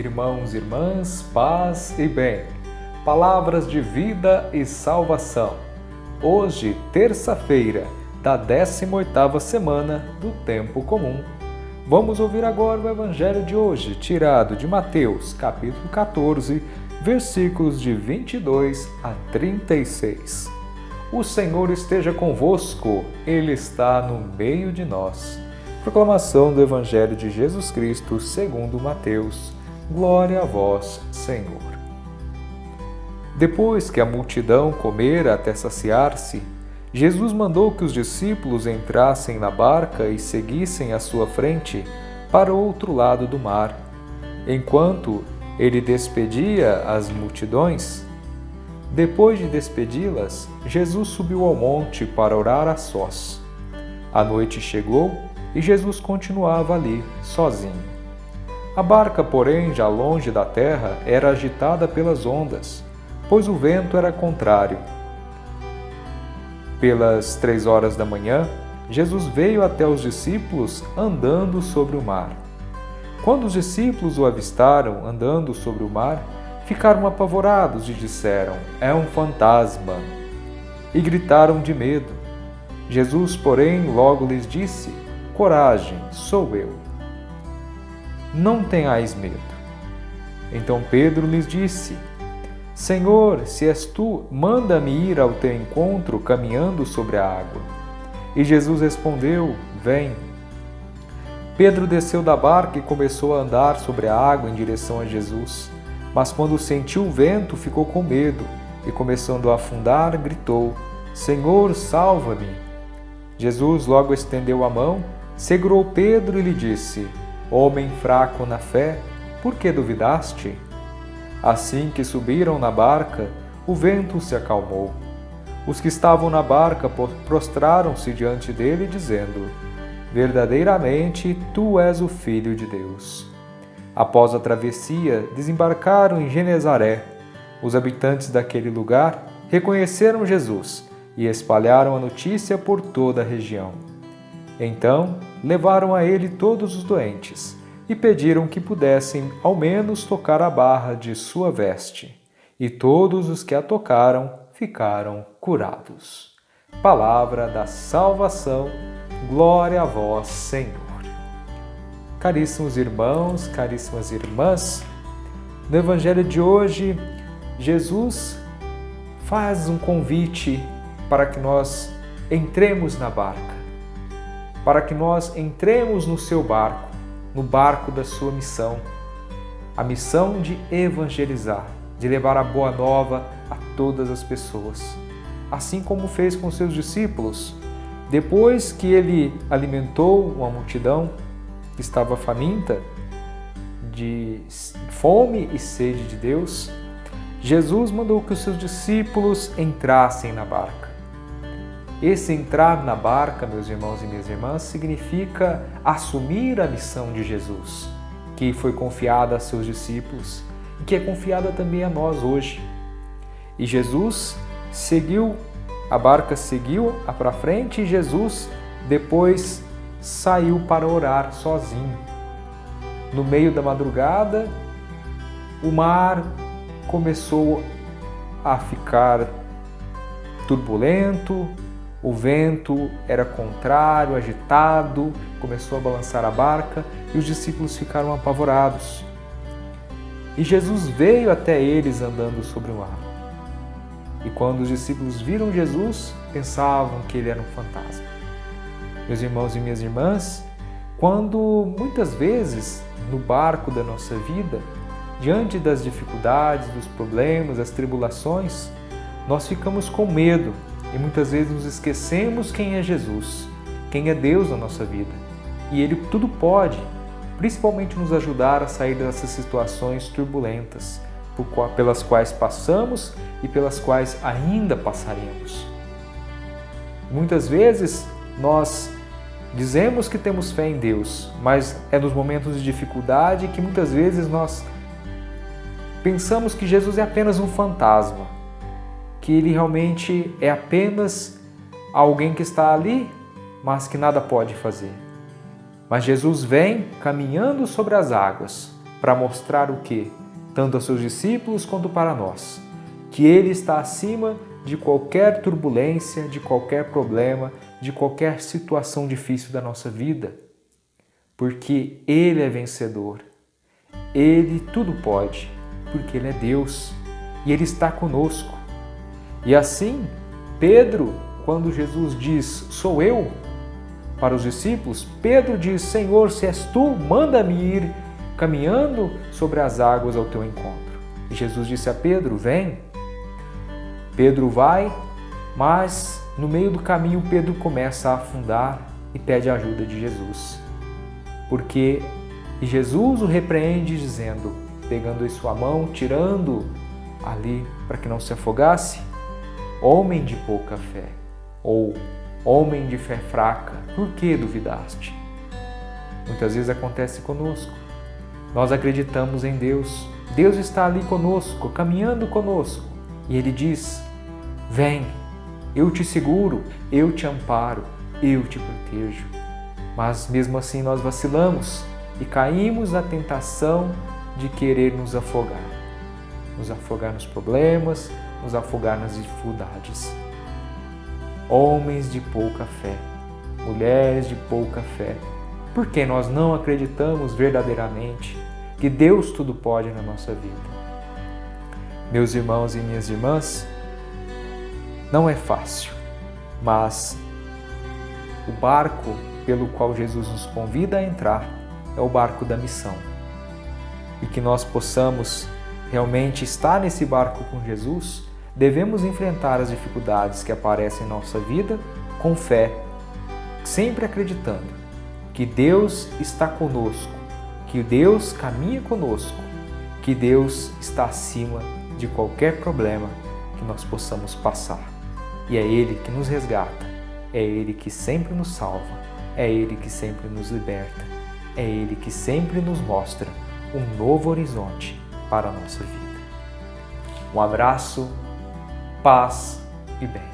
Irmãos e irmãs, paz e bem. Palavras de vida e salvação. Hoje, terça-feira, da 18ª semana do Tempo Comum. Vamos ouvir agora o Evangelho de hoje, tirado de Mateus, capítulo 14, versículos de 22 a 36. O Senhor esteja convosco, Ele está no meio de nós. Proclamação do Evangelho de Jesus Cristo segundo Mateus. Glória a vós, Senhor. Depois que a multidão comera até saciar-se, Jesus mandou que os discípulos entrassem na barca e seguissem à sua frente para o outro lado do mar. Enquanto ele despedia as multidões, depois de despedi-las, Jesus subiu ao monte para orar a sós. A noite chegou e Jesus continuava ali, sozinho. A barca, porém, já longe da terra, era agitada pelas ondas, pois o vento era contrário. Pelas 3 horas da manhã, Jesus veio até os discípulos andando sobre o mar. Quando os discípulos o avistaram andando sobre o mar, ficaram apavorados e disseram: "É um fantasma!" E gritaram de medo. Jesus, porém, logo lhes disse: "Coragem, sou eu. Não tenhais medo." Então Pedro lhes disse: "Senhor, se és tu, manda-me ir ao teu encontro caminhando sobre a água." E Jesus respondeu: "Vem." Pedro desceu da barca e começou a andar sobre a água em direção a Jesus. Mas quando sentiu o vento, ficou com medo e, começando a afundar, gritou: "Senhor, salva-me!" Jesus logo estendeu a mão, segurou Pedro e lhe disse: "Homem fraco na fé, por que duvidaste?" Assim que subiram na barca, o vento se acalmou. Os que estavam na barca prostraram-se diante dele, dizendo: "Verdadeiramente, tu és o Filho de Deus." Após a travessia, desembarcaram em Genezaré. Os habitantes daquele lugar reconheceram Jesus e espalharam a notícia por toda a região. Então, levaram a ele todos os doentes e pediram que pudessem ao menos tocar a barra de sua veste. E todos os que a tocaram ficaram curados. Palavra da salvação, glória a vós, Senhor. Caríssimos irmãos, caríssimas irmãs, no Evangelho de hoje, Jesus faz um convite para que nós entremos na barca, para que nós entremos no seu barco, no barco da sua missão, a missão de evangelizar, de levar a boa nova a todas as pessoas, assim como fez com seus discípulos. Depois que ele alimentou uma multidão que estava faminta, de fome e sede de Deus, Jesus mandou que os seus discípulos entrassem na barca. Esse entrar na barca, meus irmãos e minhas irmãs, significa assumir a missão de Jesus, que foi confiada a seus discípulos e que é confiada também a nós hoje. E Jesus seguiu, a barca seguiu para frente e Jesus depois saiu para orar sozinho. No meio da madrugada, o mar começou a ficar turbulento, o vento era contrário, agitado, começou a balançar a barca e os discípulos ficaram apavorados. E Jesus veio até eles andando sobre o mar. E quando os discípulos viram Jesus, pensavam que ele era um fantasma. Meus irmãos e minhas irmãs, quando muitas vezes no barco da nossa vida, diante das dificuldades, dos problemas, das tribulações, nós ficamos com medo e muitas vezes nos esquecemos quem é Jesus, quem é Deus na nossa vida. E Ele tudo pode, principalmente nos ajudar a sair dessas situações turbulentas, pelas quais passamos e pelas quais ainda passaremos. Muitas vezes nós dizemos que temos fé em Deus, mas é nos momentos de dificuldade que muitas vezes nós pensamos que Jesus é apenas um fantasma, que Ele realmente é apenas alguém que está ali, mas que nada pode fazer. Mas Jesus vem caminhando sobre as águas para mostrar o quê? Tanto aos seus discípulos quanto para nós, que Ele está acima de qualquer turbulência, de qualquer problema, de qualquer situação difícil da nossa vida, porque Ele é vencedor. Ele tudo pode, porque Ele é Deus e Ele está conosco. E assim, Pedro, quando Jesus diz, sou eu, para os discípulos, Pedro diz, Senhor, se és tu, manda-me ir caminhando sobre as águas ao teu encontro. E Jesus disse a Pedro, vem. Pedro vai, mas no meio do caminho Pedro começa a afundar e pede a ajuda de Jesus. Porque Jesus o repreende dizendo, pegando em sua mão, tirando ali para que não se afogasse, homem de pouca fé, ou homem de fé fraca, por que duvidaste? Muitas vezes acontece conosco. Nós acreditamos em Deus. Deus está ali conosco, caminhando conosco. E Ele diz, vem, eu te seguro, eu te amparo, eu te protejo. Mas mesmo assim nós vacilamos e caímos na tentação de querer nos afogar nos problemas, nos afogar nas dificuldades. Homens de pouca fé, mulheres de pouca fé, porque nós não acreditamos verdadeiramente que Deus tudo pode na nossa vida. Meus irmãos e minhas irmãs, não é fácil, mas o barco pelo qual Jesus nos convida a entrar é o barco da missão. E que nós possamos realmente estar nesse barco com Jesus, devemos enfrentar as dificuldades que aparecem em nossa vida com fé, sempre acreditando que Deus está conosco, que Deus caminha conosco, que Deus está acima de qualquer problema que nós possamos passar. E é Ele que nos resgata, é Ele que sempre nos salva, é Ele que sempre nos liberta, é Ele que sempre nos mostra um novo horizonte para a nossa vida. Um abraço, paz e bem.